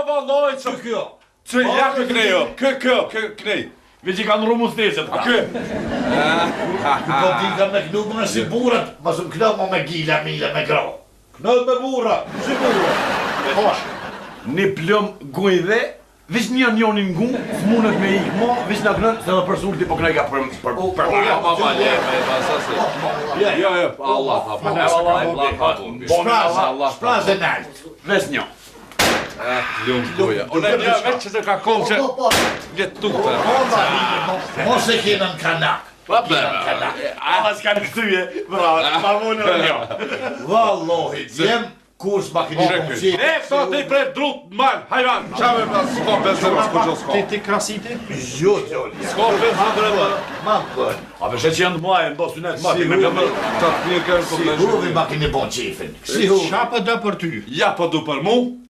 valloj, që kjo? Që ja kë knejo? Kë knej. Veç I kanë rumu thneset, a kë? Po ti ka me knu më si burat, ma së më knu më me gila, mila, me grau. Knu me bura, si bura. Një plëm gujde, veç një njonin ngu, s'munët me ikë mo, veç në knën, se dhe për sulti po knaj ka për Shpraz e nalt. Veç një. Ljumë goja. Unë e një veç që se ka kohë që vjetë tukë. Mos e kena në kanak. Ama s'kanë këtyje, bravo, ma munë në një. Vallohi, djem kurs makini konqit. E, sa ti prej drut, man, hajvan. Qave me s'ko bezër, s'ko gjo s'ko. Ti krasiti? Jo, Gjolja. S'ko bezër, Ma për. a përse që janë të muaj, në bosu net, ma ti me këmë të të një kërë Si huvi makini bon qifin. Si huvi. Qa për dë për ty? Ja po du për mu,